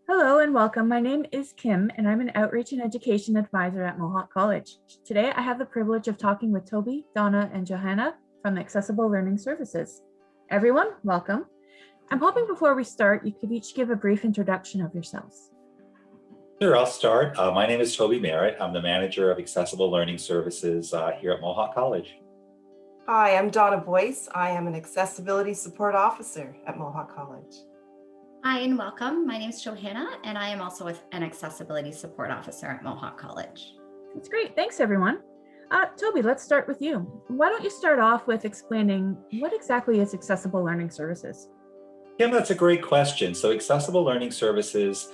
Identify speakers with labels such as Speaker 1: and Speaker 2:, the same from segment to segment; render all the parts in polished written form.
Speaker 1: Hello and welcome. My name is Kim and I'm an Outreach and Education Advisor at Mohawk College. Today I have the privilege of talking with Toby, Donna, and Johanna from Accessible Learning Services. Everyone, welcome. I'm hoping before we start, you could each give a brief introduction of yourselves.
Speaker 2: Sure, I'll start. My name is Toby Merritt. I'm the manager of Accessible Learning Services here at Mohawk College.
Speaker 3: Hi, I'm Donna Boyce. I am an Accessibility Support Officer at Mohawk College.
Speaker 4: Hi and welcome. My name is Johanna and I am also an Accessibility Support Officer at Mohawk College.
Speaker 1: That's great. Thanks, everyone. Toby, let's start with you. Why don't you start off with explaining what exactly is Accessible Learning Services?
Speaker 2: Kim, that's a great question. So Accessible Learning Services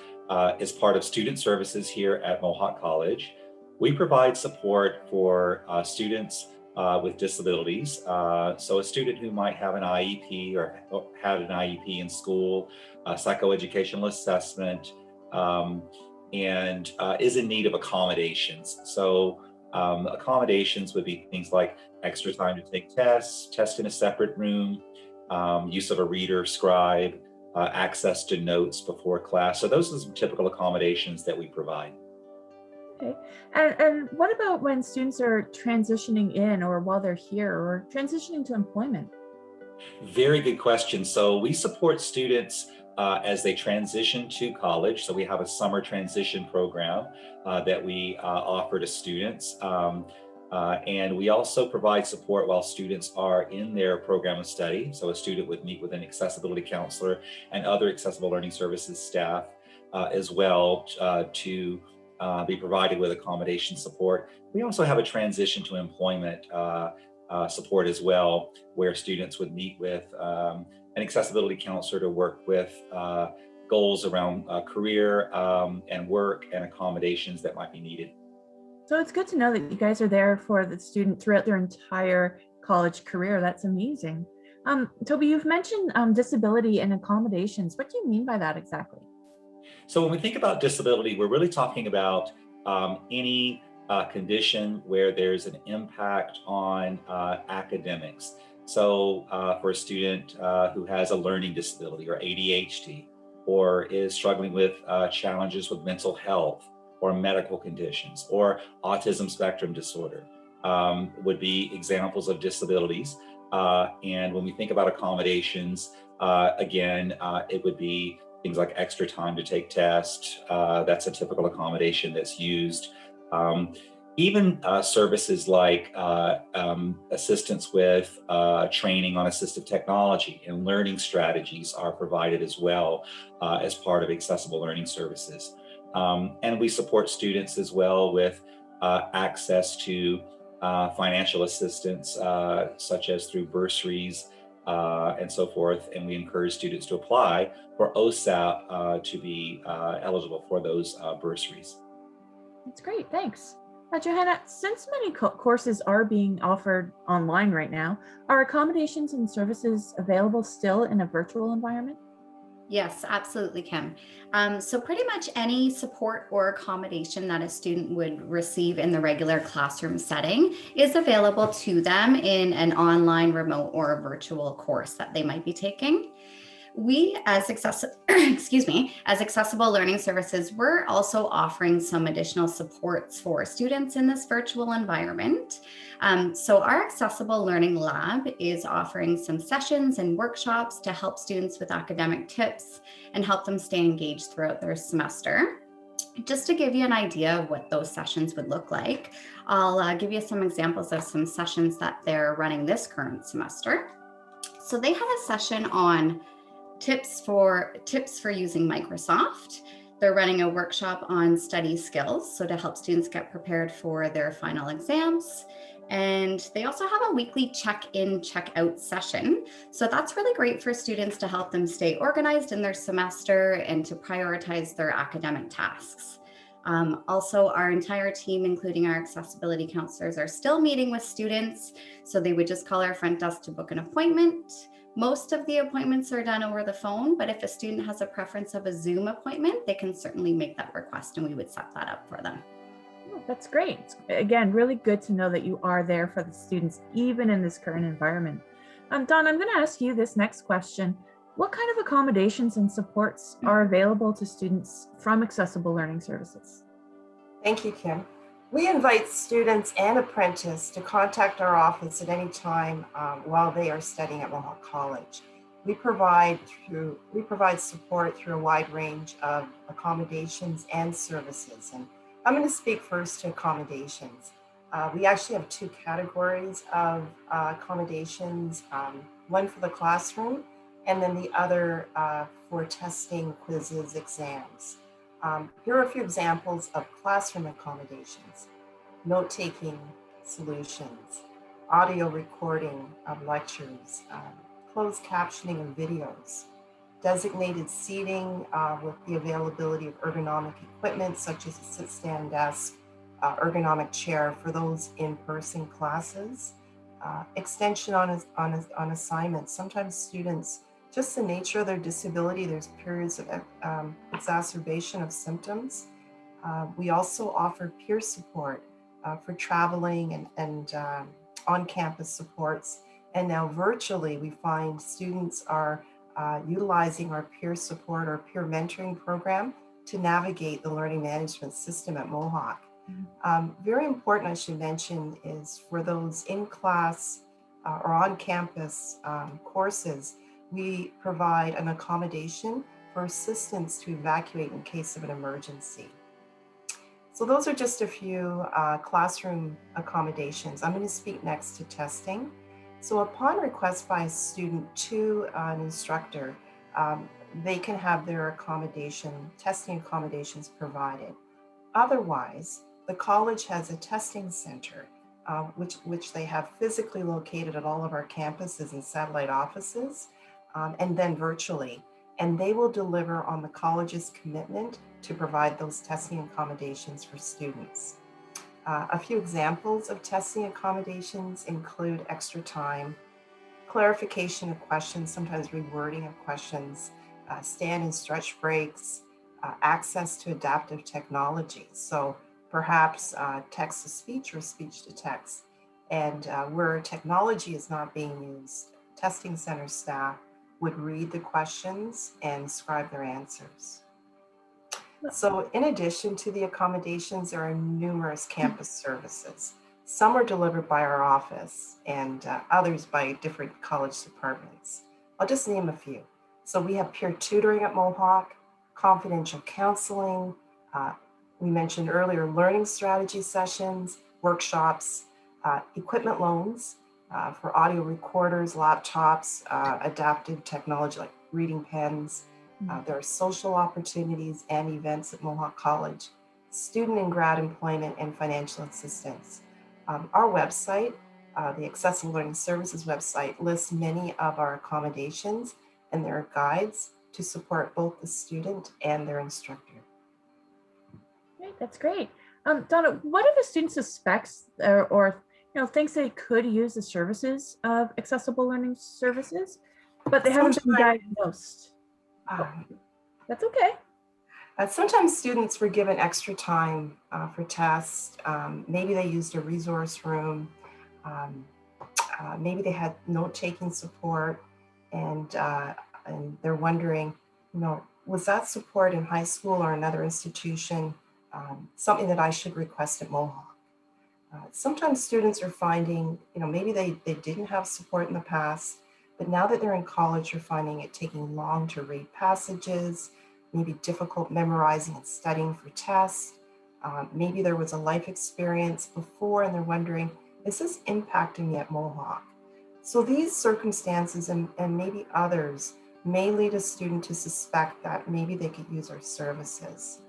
Speaker 2: is part of student services here at Mohawk College. We provide support for students with disabilities. So a student who might have an IEP or had an IEP in school, psychoeducational assessment, and is in need of accommodations. So accommodations would be things like extra time to take tests, test in a separate room, use of a reader, scribe, access to notes before class. So those are some typical accommodations that we provide.
Speaker 1: Okay. And what about when students are transitioning in or while they're here or transitioning to employment?
Speaker 2: Very good question. So we support students as they transition to college. So we have a summer transition program that we offer to students. And we also provide support while students are in their program of study. So a student would meet with an accessibility counselor and other accessible learning services staff as well to be provided with accommodation support. We also have a transition to employment support as well, where students would meet with an accessibility counselor to work with goals around career and work and accommodations that might be needed.
Speaker 1: So it's good to know that you guys are there for the student throughout their entire college career. That's amazing. Toby, you've mentioned disability and accommodations. What do you mean by that exactly?
Speaker 2: So when we think about disability, we're really talking about any condition where there's an impact on academics. So for a student who has a learning disability or ADHD, or is struggling with challenges with mental health or medical conditions or autism spectrum disorder would be examples of disabilities. And when we think about accommodations, again, it would be things like extra time to take tests. That's a typical accommodation that's used. Even services like assistance with training on assistive technology and learning strategies are provided as well as part of accessible learning services. And we support students as well with access to financial assistance, such as through bursaries and so forth. And we encourage students to apply for OSAP to be eligible for those bursaries.
Speaker 1: That's great, thanks. Johanna, since many courses are being offered online right now, are accommodations and services available still in a virtual environment?
Speaker 4: Yes, absolutely, Kim. So pretty much any support or accommodation that a student would receive in the regular classroom setting is available to them in an online, remote, or a virtual course that they might be taking. We as Accessible Learning Services, we're also offering some additional supports for students in this virtual environment. So our Accessible Learning Lab is offering some sessions and workshops to help students with academic tips and help them stay engaged throughout their semester. Just to give you an idea of what those sessions would look like, I'll give you some examples of some sessions that they're running this current semester. So they have a session on tips for using Microsoft. They're running a workshop on study skills, so to help students get prepared for their final exams. And they also have a weekly check-in, check-out session. So that's really great for students to help them stay organized in their semester and to prioritize their academic tasks. Also, our entire team, including our accessibility counselors, are still meeting with students. So they would just call our front desk to book an appointment. Most of the appointments are done over the phone, but if a student has a preference of a Zoom appointment, they can certainly make that request and we would set that up for them.
Speaker 1: Oh, that's great. Again, really good to know that you are there for the students, even in this current environment. Don, I'm going to ask you this next question. What kind of accommodations and supports are available to students from Accessible Learning Services?
Speaker 3: Thank you, Kim. We invite students and apprentices to contact our office at any time while they are studying at Mohawk College. We provide support through a wide range of accommodations and services. And I'm going to speak first to accommodations. We actually have two categories of accommodations, one for the classroom and then the other for testing, quizzes, exams. Here are a few examples of classroom accommodations: note-taking solutions, audio recording of lectures, closed captioning of videos, designated seating with the availability of ergonomic equipment such as a sit-stand desk, ergonomic chair for those in-person classes, extension on assignments. Sometimes students, just the nature of their disability, there's periods of exacerbation of symptoms. We also offer peer support for traveling and on-campus supports. And now virtually, we find students are utilizing our peer support or peer mentoring program to navigate the learning management system at Mohawk. Very important, I should mention, is for those in-class or on-campus courses, we provide an accommodation for assistance to evacuate in case of an emergency. So those are just a few classroom accommodations. I'm going to speak next to testing. So upon request by a student to an instructor, they can have their testing accommodations provided. Otherwise, the college has a testing center, which they have physically located at all of our campuses and satellite offices, and then virtually. And they will deliver on the college's commitment to provide those testing accommodations for students. A few examples of testing accommodations include extra time, clarification of questions, sometimes rewording of questions, stand and stretch breaks, access to adaptive technology. So perhaps text to speech or speech to text. And where technology is not being used, testing center staff would read the questions and scribe their answers. So in addition to the accommodations, there are numerous campus services. Some are delivered by our office and others by different college departments. I'll just name a few. So we have peer tutoring at Mohawk, confidential counseling, we mentioned earlier learning strategy sessions, workshops, equipment loans for audio recorders, laptops, adaptive technology like reading pens. There are social opportunities and events at Mohawk College, student and grad employment, and financial assistance. Our website, the Accessible Learning Services website, lists many of our accommodations, and there are guides to support both the student and their instructor.
Speaker 1: Great, that's great. Donna, what if a student suspects or thinks they could use the services of Accessible Learning Services, but they haven't been diagnosed? That's okay.
Speaker 3: Sometimes students were given extra time for tests. Maybe they used a resource room. Maybe they had note-taking support, and they're wondering, was that support in high school or another institution something that I should request at Mohawk? Sometimes students are finding, maybe they didn't have support in the past, but now that they're in college, you're finding it taking long to read passages, maybe difficult memorizing and studying for tests. Maybe there was a life experience before and they're wondering, is this impacting me at Mohawk? So these circumstances and maybe others may lead a student to suspect that maybe they could use our services.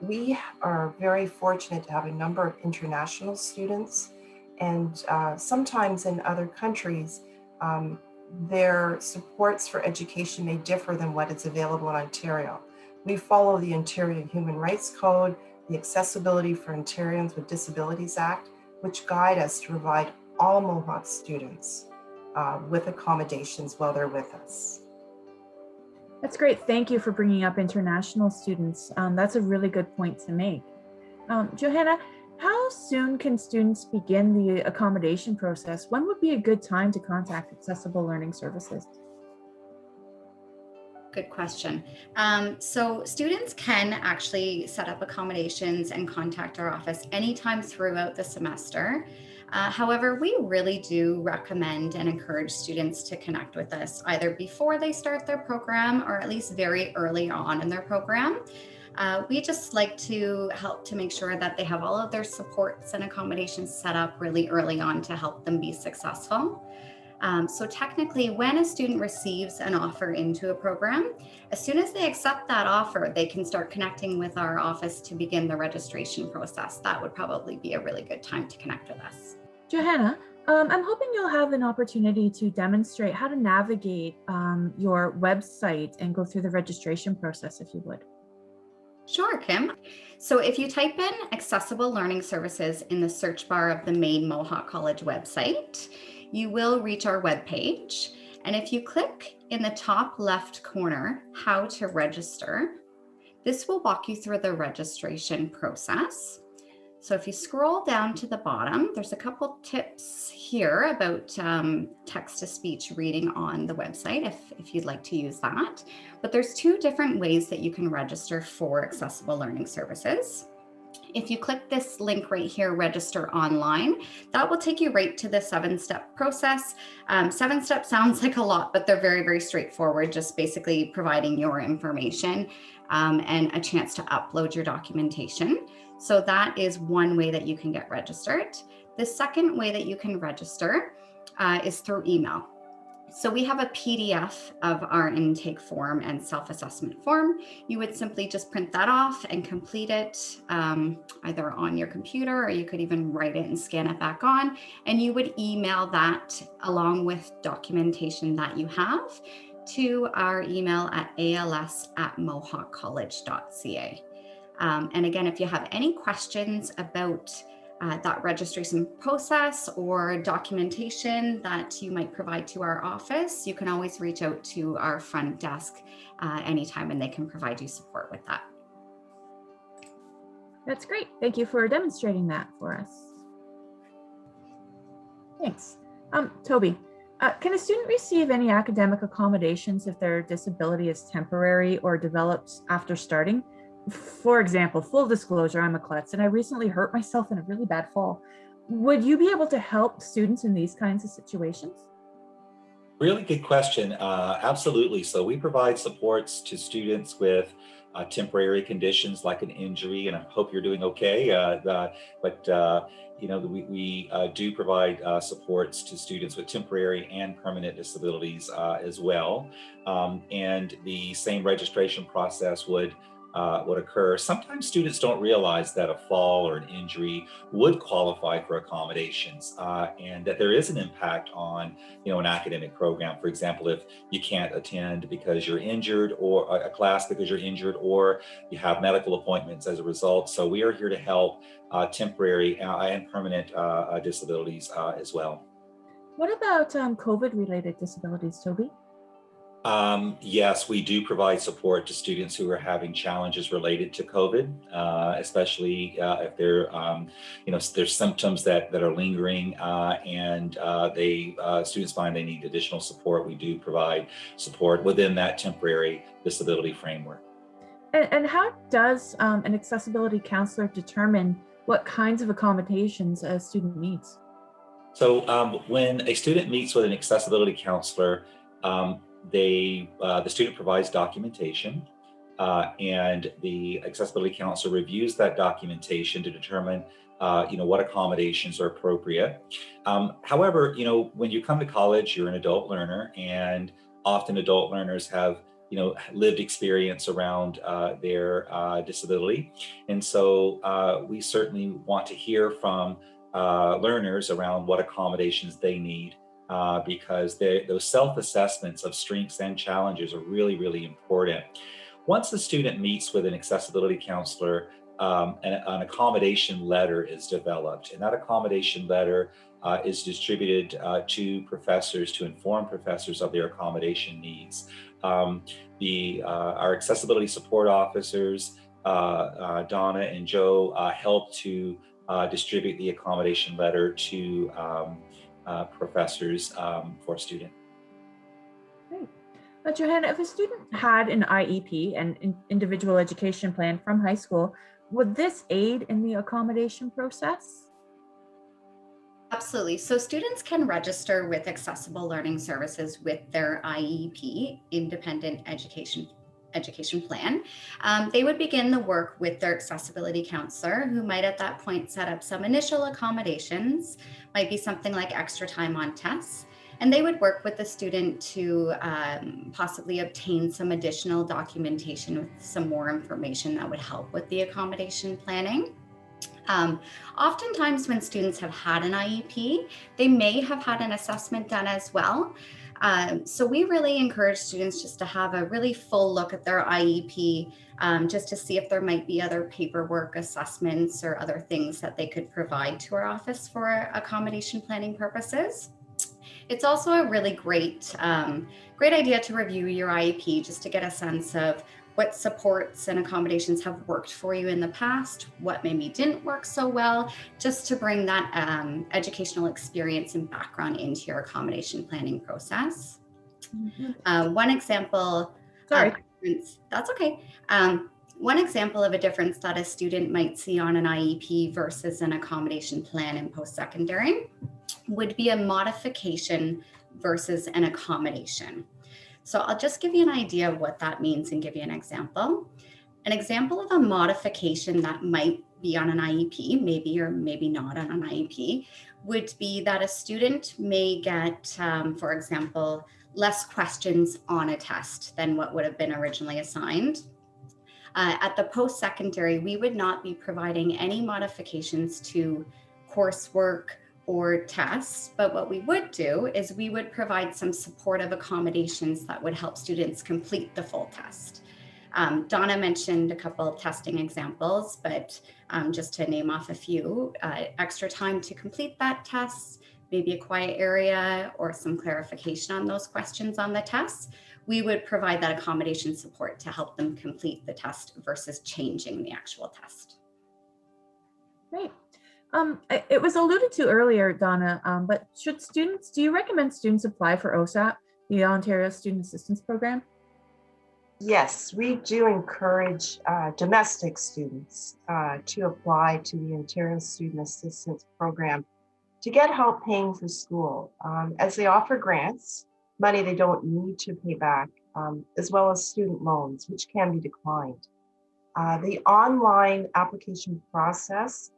Speaker 3: We are very fortunate to have a number of international students, and sometimes in other countries, their supports for education may differ than what is available in Ontario. We follow the Ontario Human Rights Code, the Accessibility for Ontarians with Disabilities Act, which guide us to provide all Mohawk students with accommodations while they're with us.
Speaker 1: That's great. Thank you for bringing up international students. That's a really good point to make. Johanna, how soon can students begin the accommodation process? When would be a good time to contact Accessible Learning Services?
Speaker 4: Good question. So students can actually set up accommodations and contact our office anytime throughout the semester. However, we really do recommend and encourage students to connect with us either before they start their program or at least very early on in their program. We just like to help to make sure that they have all of their supports and accommodations set up really early on to help them be successful. So technically, when a student receives an offer into a program, as soon as they accept that offer, they can start connecting with our office to begin the registration process. That would probably be a really good time to connect with us.
Speaker 1: Johanna, I'm hoping you'll have an opportunity to demonstrate how to navigate your website and go through the registration process, if you would.
Speaker 4: Sure, Kim. So if you type in Accessible Learning Services in the search bar of the main Mohawk College website, you will reach our webpage. And if you click in the top left corner, How to Register, this will walk you through the registration process. So if you scroll down to the bottom, there's a couple tips here about text-to-speech reading on the website if you'd like to use that. But there's two different ways that you can register for Accessible Learning Services. If you click this link right here, Register Online, that will take you right to the 7-step process. 7 steps sounds like a lot, but they're very, very straightforward, just basically providing your information and a chance to upload your documentation. So that is one way that you can get registered. The second way that you can register is through email. So we have a PDF of our intake form and self-assessment form. You would simply just print that off and complete it either on your computer, or you could even write it and scan it back on. And you would email that along with documentation that you have to our email at als@mohawkcollege.ca. And again, if you have any questions about that registration process or documentation that you might provide to our office, you can always reach out to our front desk anytime and they can provide you support with that.
Speaker 1: That's great. Thank you for demonstrating that for us. Thanks. Toby, can a student receive any academic accommodations if their disability is temporary or develops after starting? For example, full disclosure, I'm a klutz and I recently hurt myself in a really bad fall. Would you be able to help students in these kinds of situations?
Speaker 2: Really good question. Absolutely. So we provide supports to students with temporary conditions like an injury, and I hope you're doing okay. We do provide supports to students with temporary and permanent disabilities as well. And the same registration process would occur. Sometimes students don't realize that a fall or an injury would qualify for accommodations, and that there is an impact on, an academic program. For example, if you can't attend because you're injured, or a class because you're injured, or you have medical appointments as a result. So we are here to help temporary and permanent disabilities as well.
Speaker 1: What about COVID-related disabilities, Toby?
Speaker 2: Yes, we do provide support to students who are having challenges related to COVID, especially if there's symptoms that are lingering and students find they need additional support. We do provide support within that temporary disability framework.
Speaker 1: And how does an accessibility counselor determine what kinds of accommodations a student needs?
Speaker 2: So when a student meets with an accessibility counselor, the student provides documentation, and the accessibility counselor reviews that documentation to determine, what accommodations are appropriate. However, when you come to college, you're an adult learner, and often adult learners have, lived experience around their disability, and so we certainly want to hear from learners around what accommodations they need. Because those self-assessments of strengths and challenges are really, really important. Once the student meets with an accessibility counselor, an accommodation letter is developed, and that accommodation letter is distributed to professors to inform professors of their accommodation needs. Our accessibility support officers, Donna and Joe, help to distribute the accommodation letter to professors for a student.
Speaker 1: Great. Johanna, if a student had an IEP and individual education plan from high school, would this aid in the accommodation process?
Speaker 4: Absolutely. So students can register with Accessible Learning Services with their IEP, Independent Education Plan. They would begin the work with their accessibility counselor, who might at that point set up some initial accommodations, might be something like extra time on tests. And they would work with the student to possibly obtain some additional documentation with some more information that would help with the accommodation planning. Oftentimes when students have had an IEP, they may have had an assessment done as well. So we really encourage students just to have a really full look at their IEP, just to see if there might be other paperwork, assessments, or other things that they could provide to our office for accommodation planning purposes. It's also a really great idea to review your IEP just to get a sense of what supports and accommodations have worked for you in the past, what maybe didn't work so well, just to bring that educational experience and background into your accommodation planning process. One example,
Speaker 1: Sorry.
Speaker 4: that's okay. One example of a difference that a student might see on an IEP versus an accommodation plan in post-secondary would be a modification versus an accommodation. So I'll just give you an idea of what that means and give you an example. An example of a modification that might be on an IEP, maybe or maybe not on an IEP, would be that a student may get, for example, less questions on a test than what would have been originally assigned. At the post-secondary, we would not be providing any modifications to coursework or tests, but what we would do is we would provide some supportive accommodations that would help students complete the full test. Donna mentioned a couple of testing examples, but just to name off a few, extra time to complete that test, maybe a quiet area or some clarification on those questions on the test, we would provide that accommodation support to help them complete the test versus changing the actual test.
Speaker 1: Great. It was alluded to earlier, Donna, but do you recommend students apply for OSAP, the Ontario Student Assistance Program?
Speaker 3: Yes, we do encourage domestic students to apply to the Ontario Student Assistance Program to get help paying for school, as they offer grants, money they don't need to pay back, as well as student loans, which can be declined. The online application process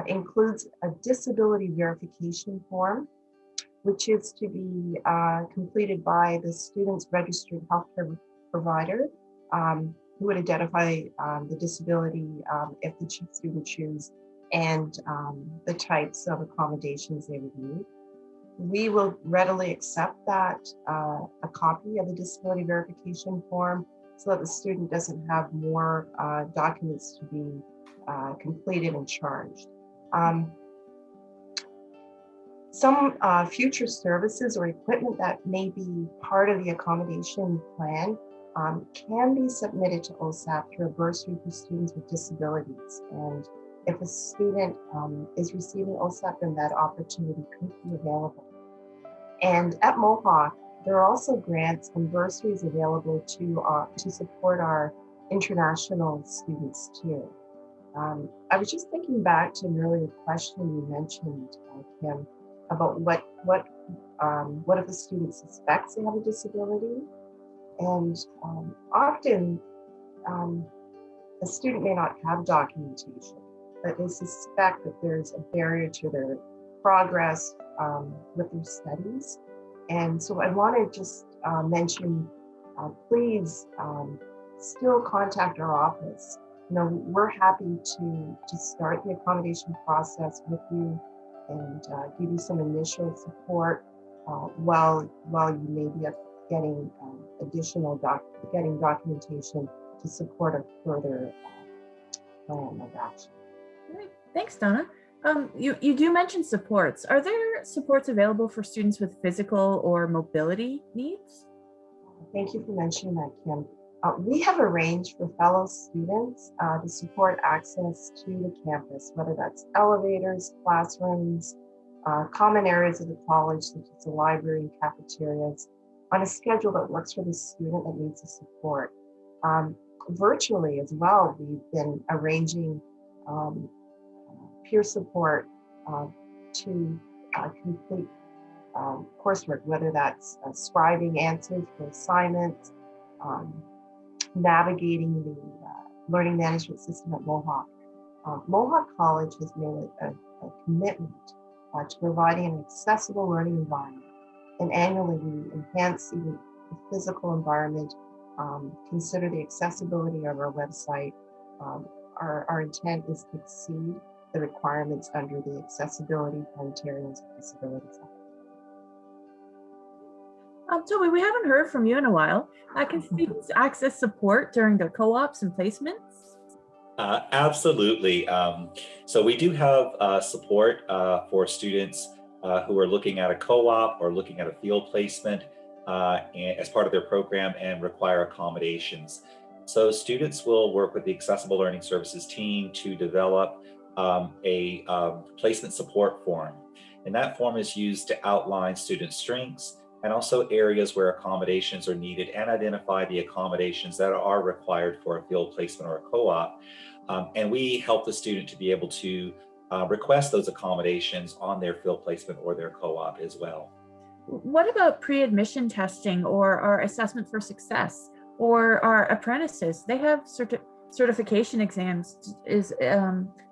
Speaker 3: includes a disability verification form, which is to be completed by the student's registered healthcare provider, who would identify the disability if the student chooses, and the types of accommodations they would need. We will readily accept that, a copy of the disability verification form, so that the student doesn't have more documents to be completed and charged. Some future services or equipment that may be part of the accommodation plan can be submitted to OSAP through a bursary for students with disabilities. And if a student is receiving OSAP, then that opportunity could be available. And at Mohawk, there are also grants and bursaries available to support our international students too. I was just thinking back to an earlier question you mentioned, Kim, about what if a student suspects they have a disability, and often a student may not have documentation, but they suspect that there's a barrier to their progress with their studies. And so I want to just mention, please still contact our office. You know, we're happy to start the accommodation process with you and give you some initial support while you may be getting getting documentation to support a further plan of action.
Speaker 1: Great. Thanks, Donna. You do mention supports. Are there supports available for students with physical or mobility needs?
Speaker 3: Thank you for mentioning that, Kim. We have arranged for fellow students to support access to the campus, whether that's elevators, classrooms, common areas of the college, such as the library and cafeterias. on a schedule that works for the student that needs the support. Virtually as well, we've been arranging peer support to complete coursework, whether that's scribing answers for assignments, navigating the learning management system at Mohawk. Mohawk College has made a commitment to providing an accessible learning environment. And annually, we enhance even the physical environment, consider the accessibility of our website. Our intent is to exceed the requirements under the Accessibility for Ontarians with Disabilities Act.
Speaker 1: Toby, we haven't heard from you in a while. Can students access support during their co-ops and placements?
Speaker 2: Absolutely. So we do have support for students who are looking at a co-op or looking at a field placement as part of their program and require accommodations. So students will work with the Accessible Learning Services team to develop a placement support form. And that form is used to outline student strengths and also areas where accommodations are needed and identify the accommodations that are required for a field placement or a co-op. And we help the student to be able to request those accommodations on their field placement or their co-op as well.
Speaker 1: What about pre-admission testing or our assessment for success or our apprentices? They have certification exams. Is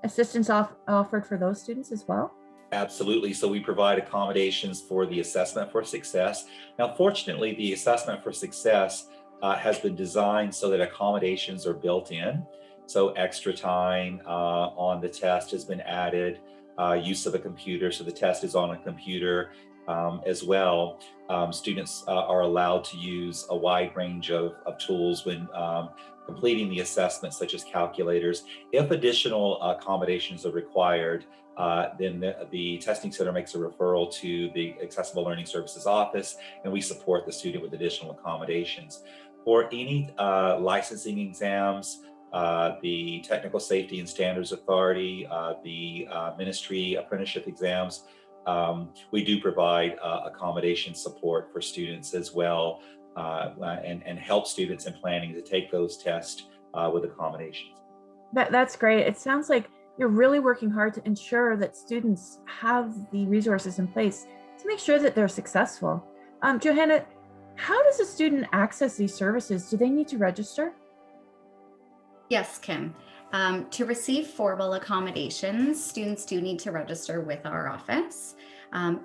Speaker 1: assistance offered for those students as well?
Speaker 2: Absolutely. So we provide accommodations for the assessment for success. Now, fortunately, the assessment for success has been designed so that accommodations are built in. So extra time on the test has been added, use of a computer. So the test is on a computer as well. Students are allowed to use a wide range of tools when completing the assessment, such as calculators. If additional accommodations are required, then the testing center makes a referral to the Accessible Learning Services office, and we support the student with additional accommodations. For any licensing exams, the Technical Safety and Standards Authority, the ministry apprenticeship exams, we do provide accommodation support for students as well, and help students in planning to take those tests with accommodations.
Speaker 1: That's great. It sounds like you're really working hard to ensure that students have the resources in place to make sure that they're successful. Johanna, how does a student access these services? Do they need to register?
Speaker 4: Yes, Kim. To receive formal accommodations, students do need to register with our office.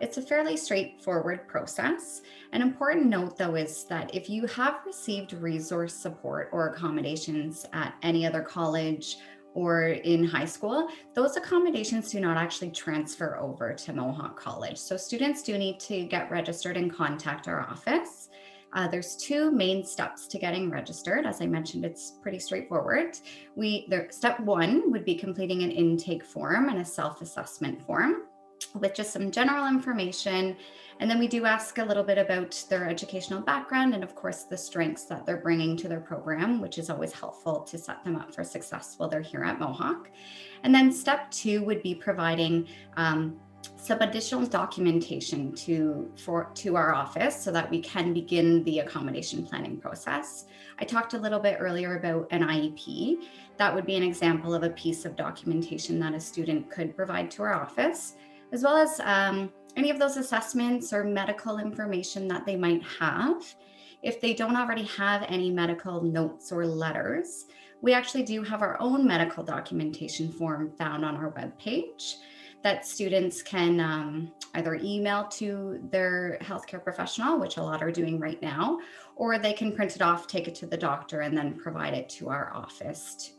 Speaker 4: It's a fairly straightforward process. An important note, though, is that if you have received resource support or accommodations at any other college or in high school, those accommodations do not actually transfer over to Mohawk College. So students do need to get registered and contact our office. There's two main steps to getting registered. As I mentioned, it's pretty straightforward. Step one would be completing an intake form and a self-assessment form with just some general information. And then we do ask a little bit about their educational background and, of course, the strengths that they're bringing to their program, which is always helpful to set them up for success while they're here at Mohawk. And then step two would be providing some additional documentation to our office so that we can begin the accommodation planning process. I talked a little bit earlier about an IEP. That would be an example of a piece of documentation that a student could provide to our office, as well as any of those assessments or medical information that they might have. If they don't already have any medical notes or letters, we actually do have our own medical documentation form found on our webpage that students can either email to their healthcare professional, which a lot are doing right now, or they can print it off, take it to the doctor, and then provide it to our office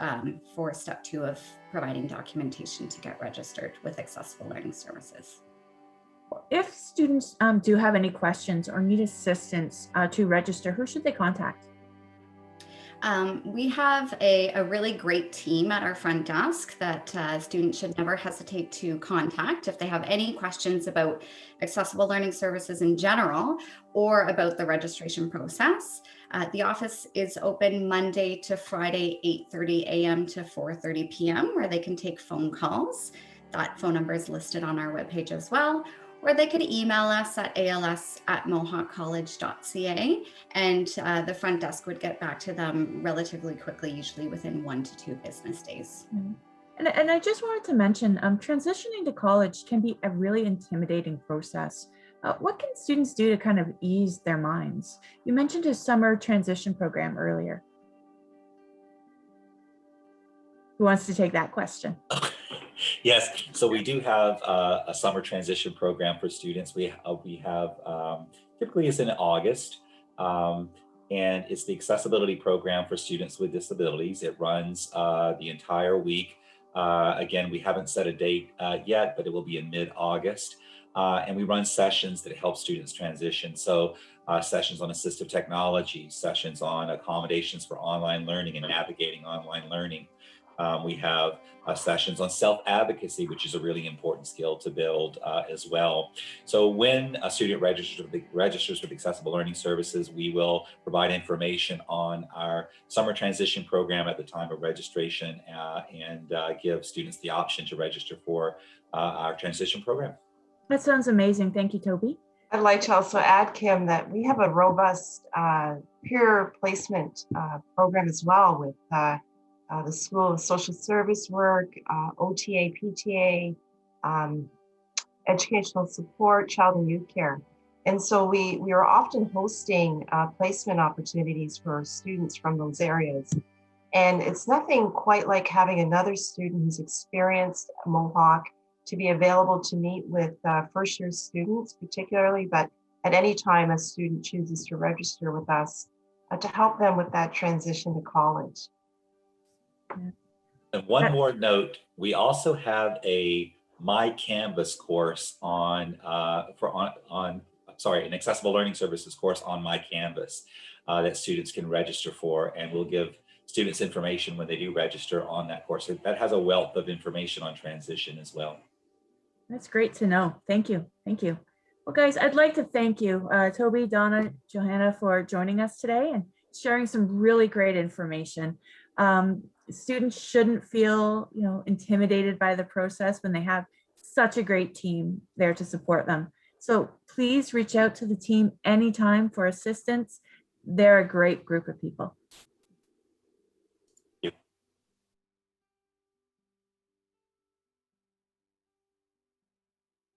Speaker 4: for step two of providing documentation to get registered with Accessible Learning Services.
Speaker 1: If students do have any questions or need assistance to register, who should they contact?
Speaker 4: We have a really great team at our front desk that students should never hesitate to contact if they have any questions about accessible learning services in general or about the registration process. The office is open Monday to Friday, 8:30 a.m. to 4:30 p.m., where they can take phone calls. That phone number is listed on our webpage as well. or they could email us at als@mohawkcollege.ca, and the front desk would get back to them relatively quickly, usually within 1 to 2 business days.
Speaker 1: And I just wanted to mention, transitioning to college can be a really intimidating process. What can students do to kind of ease their minds? You mentioned a summer transition program earlier. Who wants to take that question?
Speaker 2: Yes, so we do have a summer transition program for students. We have typically it's in August, and it's the accessibility program for students with disabilities. It runs the entire week. Again, we haven't set a date yet, but it will be in mid-August. And we run sessions that help students transition. So sessions on assistive technology, sessions on accommodations for online learning and navigating online learning. We have sessions on self-advocacy, which is a really important skill to build as well. So when a student registers with Accessible Learning Services, we will provide information on our summer transition program at the time of registration and give students the option to register for our transition program.
Speaker 1: That sounds amazing. Thank you, Toby.
Speaker 3: I'd like to also add, Kim, that we have a robust peer placement program as well with the School of Social Service Work, OTA, PTA, educational support, child and youth care. And so we are often hosting placement opportunities for students from those areas. And it's nothing quite like having another student who's experienced Mohawk to be available to meet with first year students particularly, but at any time a student chooses to register with us to help them with that transition to college.
Speaker 2: And one more note, we also have a My Canvas course an Accessible Learning Services course on My Canvas that students can register for, and we'll give students information when they do register on that course. That has a wealth of information on transition as well.
Speaker 1: That's great to know. Thank you. Thank you. Well, guys, I'd like to thank you, Toby, Donna, Johanna, for joining us today and sharing some really great information. Students shouldn't feel, intimidated by the process when they have such a great team there to support them. So please reach out to the team anytime for assistance. They're a great group of people.